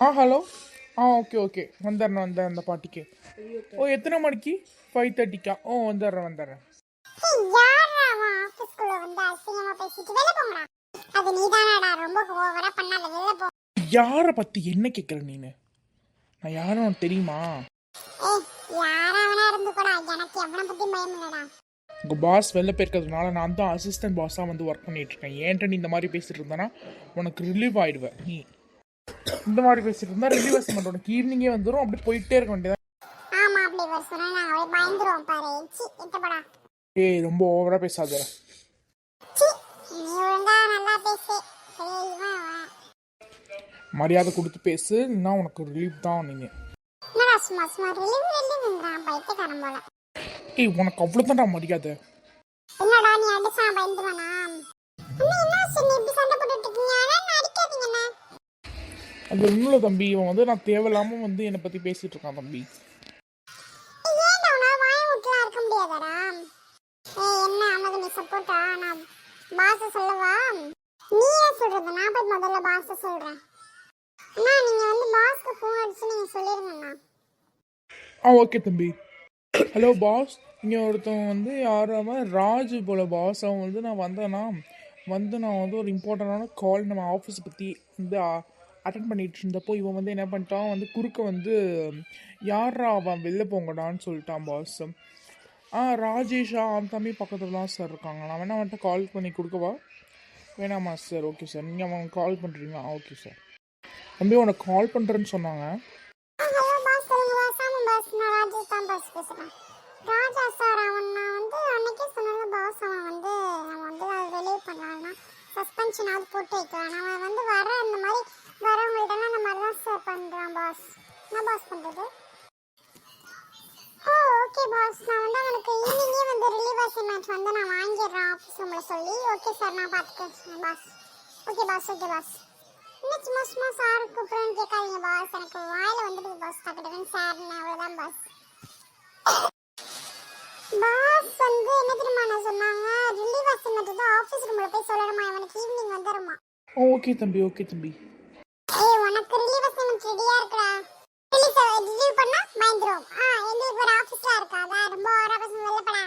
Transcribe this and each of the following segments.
Hello. Okay okay, வந்துடுறேன் அந்த பாட்டிக்கு. ஓ, எத்தனை மணிக்கு? 5:30க்கா? வந்துடுறேன். யாரா அவன் ஆபீஸ்க்குள்ள வந்து அசிங்கமா பேசிட்டு வெளிய போங்கடா. அது நீதானடா, ரொம்ப ஓவரா பண்ணாத, வெளிய போ. யாரை பற்றி என்ன கேட்குற நீனு? நான் யாரும் உனக்கு தெரியுமா? ஏய், யாரா அவனா இருந்து கூட எனக்கு எவனை பத்தி பயம் இல்லடா. உங்கள் பாஸ் வெளில போயிருக்கிறதுனால நான் தான் அசிஸ்டன்ட் பாஸாக வந்து ஒர்க் பண்ணிட்டு இருக்கேன். ஏன்ட்ட நீ இந்த மாதிரி பேசிட்டு இருந்தேன்னா உனக்கு ரிலீவ் ஆயிடுவேன். நீ இந்த மாதிரி பேசிட்டு இருந்தா ரிலீவ் ஆக உனக்கு ஈவினிங்கே வந்துடும். அப்படி போயிட்டே இருக்க வேண்டியதான். ஆமா, அப்படி ஒரு சொன்னா நாங்க அப்படியே பயந்துருவோம் பாரு. சி, இத்தப்படா. ஏய், ரொம்ப ஓவரா பேசாத. சி, நீ ஒழுங்கா நல்லா பேசு. ஏய், இவன் மரியாதை கொடுத்து பேசு, இல்லைன்னா உனக்கு ரிலீவ் தான். நீங்க என்னடா சும்மா சும்மா ரிலீவ்ன்றான், பைத்தியக்காரன் போல. ஏய், உனக்கு அவ்வளோதான்டா மரியாதை. என்னடா நீ அடிச்சா பயந்துருவானா? அண்ணா என்ன ஆச்சு, நீ இப்படி சண்டை போட்டுட்டு இருக்கீங்க? அண்ணா அடிக்காதீங்கண்ணா. அது ஒன்றும் இல்லை தம்பி, இவன் வந்து நான் தேவையில்லாமல் வந்து என்னை பற்றி பேசிட்டு இருக்கான் தம்பி. ஏன்டா உன்னால வாயை விட்டுலாம் இருக்க முடியாதாடா? ஏய், என்ன அவனுக்கு நீ சப்போர்ட்டா? நான் பாஸ சொல்லவா? நீ ஏன் சொல்றது? நான் போய் முதல்ல பாஸ சொல்றேன். அண்ணா, நீங்க வந்து பாஸ்க்கு ஃபோன் அடிச்சு நீங்க சொல்லிருங்கண்ணா. ஓகே தம்பி. ஹலோ பாஸ், இங்கே ஒருத்தவங்க வந்து யாராவது ராஜு போல் பாஸ். அவன் வந்து நான் வந்தேன்னா நான் வந்து ஒரு இம்பார்ட்டண்டான கால் நம்ம ஆஃபீஸை பற்றி வந்து அட்டன் பண்ணிட்டு இருந்தப்போ இவன் வந்து என்ன பண்ணிட்டான், வந்து குறுக்க வந்து யாரா அவன் வெளில போங்கடான்னு சொல்லிட்டான் பாஸ். ராஜேஷா, அவன் தம்பி பக்கத்தில் தான் சார் இருக்காங்க. நான் வேணா வந்துட்டு கால் பண்ணி கொடுக்கவா? வேணாமா சார்? ஓகே சார், நீங்கள் அவன் கால் பண்ணுறீங்களா? Okay sir. தம்பி உனக்கு கால் பண்ணுறேன்னு சொன்னாங்க. ஹலோ பாஸ், சொல்லுங்க பாஸ். ஆமா பாஸ், நான் ராஜேஷ் தான் பாஸ் பேசுறேன். ராஜா சார், அவன் நான் வந்து அன்னைக்கே சொன்னல பாஸ், அவன் வந்து நம்ம வந்து அதை ரிலீவ் பண்ணலாம்னா சஸ்பென்ஷனாவது போட்டு வைக்கலாம். அவன் வந்து வர அந்த மாதிரி வரவங்கள்ட்டலாம் அந்த மாதிரி தான் சார் பண்ணுறான் பாஸ். என்ன பாஸ் பண்ணுறது? ஓ ஓகே பாஸ், நான் வந்து அவனுக்கு ஈவினிங்கே வந்து ரிலீவ் அசைன்மெண்ட் வந்து நான் வாங்கிடுறேன் ஆஃபீஸ் ரூமில் சொல்லி. ஓகே சார், நான் பார்த்துக்கிறேன் boss. Okay boss, okay boss. இன்னும் சும்மா சும்மா சார் கூப்பிடுறேன்னு கேட்காதீங்க பாஸ். எனக்கு வாயில் வந்துடுது பாஸ், டக்குன்னு சார்னு, அவ்வளோதான் பாஸ். பாஸ் வந்து என்ன தெரியுமா நான் சொன்னாங்க, ரிலீவ் அசைன்மெண்ட் தான் ஆஃபீஸ் ரூமில் போய் சொல்லணுமா, இவனுக்கு ஈவினிங் வந்துடுமா. ஓகே தம்பி, ஓகே தம்பி. ஏய், உனக்கு ரிலீவ் அசைன்மெண்ட் ரெடியா இருக்குடா. ரிலீவ் பண்ணா பயந்துரும். எங்களுக்கு ஒரு ஆஃபீஸ்ல இருக்காதா, ரொம்ப ஓவரா பேச வெள்ளப்படா.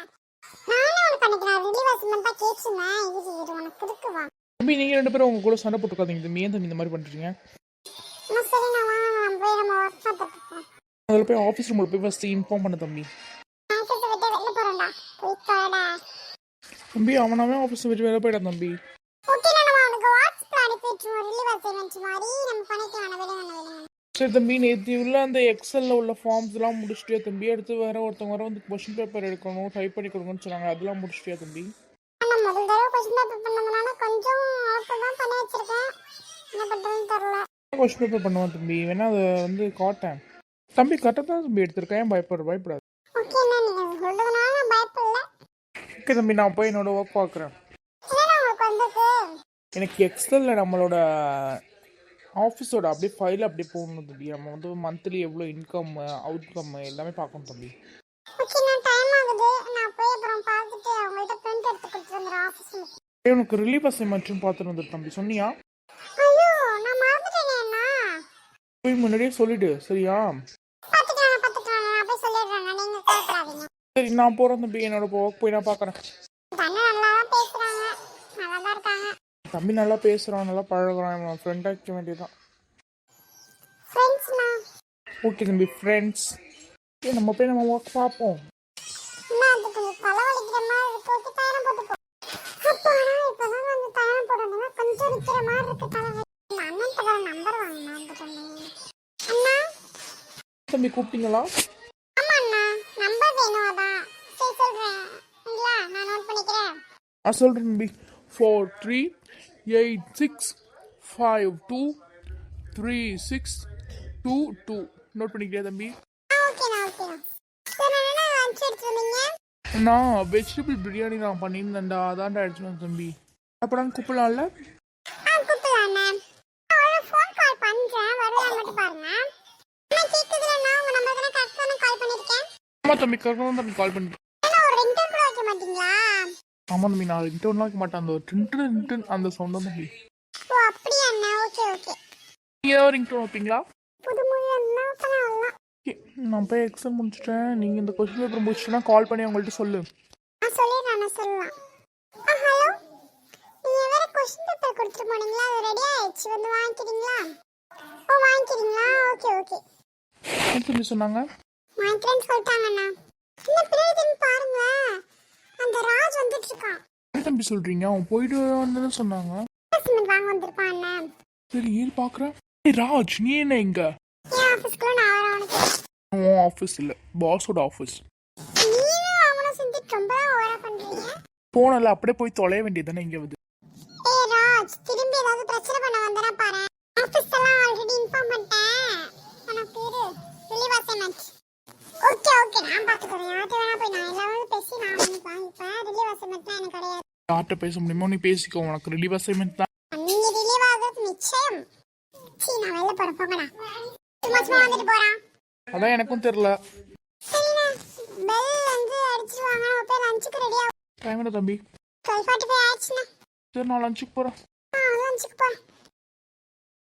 நானே உனக்கு பண்ணிக்கிறேன் ரிலீவ் அசைன்மெண்ட் தான் கேட்சுனேன். இது உனக்கு இருக்குவா தம்பி? நீங்கள் ரெண்டு பேரும் உங்க கூட சண்டை போட்டுக்காதீங்க தம்பி. ஏன் தம்பி இந்த மாதிரி பண்ணுறீங்க? சரி, நான் நம்ம போய் நம்ம ஒர்க் பார்த்துட்டு அதில் போய் ஆஃபீஸ் ரூமில் போய் ஃபஸ்ட்டு இன்ஃபார்ம் பண்ண தம்பி. ஆஃபீஸை விட்டு வெளில போகிறேன்டா, போய்க்காடா தம்பி. அவனாவே ஆஃபீஸ் விட்டு வேலை போயிட்டான் தம்பி. ஓகே, நம்ம அவனுக்கு வாட்ஸ்அப்பில் அனுப்பிட்டுருவோம் ரிலீவ் அசைன்மெண்ட் மாதிரி. நம்ம பண்ணிக்கலாம், வெளியே. சரி தம்பி, நேற்று உள்ள அந்த எக்ஸலில் உள்ள ஃபார்ம்ஸ்லாம் முடிச்சிட்டியா தம்பி? அடுத்து வேறு ஒருத்தவங்க வர வந்து கொஷின் பேப்பர் எடுக்கணும், டைப் பண்ணி கொடுக்கணும்னு சொன்னாங்க. அதெல்லாம் முடிச்சிட்டியா தம்பி? நான் முதல் தடவை கொஷின் பேப்பர் பண்ணதுனால கொஞ்சம் ஆஃபர் தான் பண்ணி வச்சிருக்கேன். என்ன பண்ணுறதுன்னு தெரில. கொஷின் பேப்பர் பண்ணுவான் தம்பி, வேணா அதை வந்து காட்டேன் தம்பி. கரெக்டாக தான் தம்பி எடுத்திருக்கேன், ஏன் பயப்படாது. ஓகே அண்ணா, நீங்கள் சொல்கிறதுனால நான் பயப்படல. ஓகே தம்பி, நான் போய் என்னோட ஒர்க் பார்க்குறேன். உங்களுக்கு வந்துருக்கு எனக்கு எக்ஸலில் நம்மளோட ஆஃபீஸோட அப்படியே ஃபைல் அப்படியே போகணும் தம்பி. நம்ம வந்து மந்த்லி எவ்வளோ இன்கம், அவுட்கம் எல்லாமே பார்க்கணும் தம்பி. ஓகே, நான் டைம் ஆகுது, நான் போய் அப்புறம் பார்த்துட்டு அவங்கள்ட்ட பிரிண்ட் எடுத்து கொடுத்துட்டு வந்துடுறேன் ஆஃபீஸில். உனக்கு ரிலீவ் அசைன்மெண்ட்டும் பார்த்துட்டு வந்துடு தம்பி. சொன்னியா? ஐயோ, நான் மறந்துட்டேனே அண்ணா. போய் முன்னாடியே சொல்லிடு, சரியா? பார்த்துக்கலாம், நான் போய் சொல்லிடுறேன், நீங்கள் கேட்குறாதீங்க. சரி, நான் போகிறேன் தம்பி. என்னோட ஒர்க் போய் நான் பார்க்குறேன். அண்ணா நல்லா தான் பேசுகிறாங்க, நல்லா தான் இருக்காங்க. தம்பி நல்லா பேசுகிறான், நல்லா பழகுறான். அவன் ஃப்ரெண்டாக இருக்க வேண்டியதான். ஃப்ரெண்ட்ஸ்ண்ணா. ஓகே தம்பி, ஃப்ரெண்ட்ஸ். நம்ம போய் நம்ம ஒர்க் பார்ப்போம். அண்ணா, அது கொஞ்சம் தலைவலிக்கிற மாதிரி இருக்கு. ஓகே, தயாரம் போட்டுப்போம். அப்பாடா, இப்போதான் வந்து தயாரம் போடணும்னா கொஞ்சம் நிற்கிற மாதிரி இருக்கு தலைவலி. அண்ணன் தடவை நம்பர் வாங்கினா அண்ணா. தம்பி கூப்பிட்டீங்களா? ஆமா அண்ணா, நம்பர் வேணும் அதான். சரி சொல்கிறேன், இல்லையா? நான் நோட் பண்ணிக்கிறேன். சொல்கிறேன் தம்பி. 4386523622. நோட் பண்ணிக்கிறியா தம்பி? ஓகேண்ணா. சரி, என்ன லஞ்ச் எடுத்துருந்தீங்க? நான் வெஜிடபிள் பிரியாணி நான் பண்ணியிருந்தேன்டா, அதான்டா எடுத்துன்னு தம்பி. அப்புறம் கூப்பிடலாம்ல? கூப்பிடலாண்ணா. நான் ஃபோன் கால் பண்ணுறேன், வருவாங்க மட்டும் பாருங்க. அண்ணா கேட்குதுலண்ணா, உங்கள் நம்பருக்கு நான் கரெக்டாக கால் பண்ணியிருக்கேன். ஆமாம் தம்பி, கரெக்டாக தான் கால் பண்ணிட்டேன். ஏன்னா ஒரு ரிங்டோன் கூட வைக்க மாட்டீங்களா? ஆமாம் தம்பி, நான் ரிங்டோன்லாம் வைக்க மாட்டேன். அந்த ஒரு டின் அந்த சவுண்ட் தான் தம்பி. ஓ அப்படியா அண்ணா, ஓகே. நீங்கள் ஏதாவது ரிங்டோன் வைப்பீங்களா? பண்ண அவ்வளோதான். நான் போய் எக்ஸாம் முடிச்சிட்டேன். நீங்கள் இந்த கொஸ்டின் பேப்பர் முடிச்சிட்டேன்னா கால் பண்ணி அவங்கள்ட்ட சொல்லு. நான் சொல்லிடுறேன், நான் சொல்லலாம். ஹலோ, நீங்கள் வேறு கொஸ்டின் பேப்பர் கொடுத்துட்டு போனீங்களா? அது ரெடி ஆயிடுச்சு, வந்து வாங்கிக்கிறீங்களா? ஓ, வாங்கிக்கிறீங்களா? Okay okay. என்ன தம்பி சொன்னாங்க? வாங்கிக்கிறேன்னு சொல்லிட்டாங்கண்ணா. என்ன பின்னாடி திரும்பி பாருங்களேன், அந்த ராஜ் வந்துட்டு இருக்கான். என்ன தம்பி சொல்கிறீங்க? அவன் போயிட்டு வந்தேன்னு சொன்னாங்க. அசைன்மெண்ட் வாங்க வந்திருப்பான் அண்ணன். சரி ஏன் பார்க்குறேன். ஏய் ராஜ், நீ என்ன இங்கே? என் ஆஃபீஸ்க்குள்ள நான் வரேன் உனக்கு. உன் ஆஃபீஸ் இல்லை, பாஸோட ஆஃபீஸ். நீங்களும் அவனை செஞ்சுட்டு ரொம்ப ஓவரா பண்றீங்க. போனல அப்படியே போய் தொலைய வேண்டியது தானே இங்கே வந்து. ஏய் ராஜ், திரும்பி ஏதாவது பிரச்சனை பண்ண வந்தனா பாரு. ஆஃபீஸ் எல்லாம் ஆல்ரெடி இன்ஃபார்ம் பண்ணிட்டேன். உனக்கு இரு, ரிலீவ் அசைன்மெண்ட். ஓகே ஓகே, நான் பார்த்துக்கிறேன். யார்கிட்ட வேணா போய் நான் எல்லாரும் பேசி நான் பண்ணிக்கலாம். இப்போ ரிலீவ் அசைன்மெண்ட்லாம் எனக்கு கிடையாது. யார்கிட்ட பேச முடியுமோ நீ பேசிக்கோ. உனக்கு ரிலீவ் அசைன்மெண்ட் தான். நீங்க ரிலீவ் ஆகிறது நிச்சயம். சீ, நான் வெளில போறேன், போங்கடா. சும்மா சும்மா வந்துட்டு போறான். அதான் எனக்கும் தெரியல. சரிண்ணா, பெல் வந்து அடிச்சிருவாங்க. நம்ம போய் லஞ்சுக்கு ரெடி ஆகும். டைம் என்ன தம்பி? 12:45 ஆயிடுச்சுண்ணா. சரி நான் லஞ்சுக்கு போகிறேன். லஞ்சுக்கு போகிறேன்.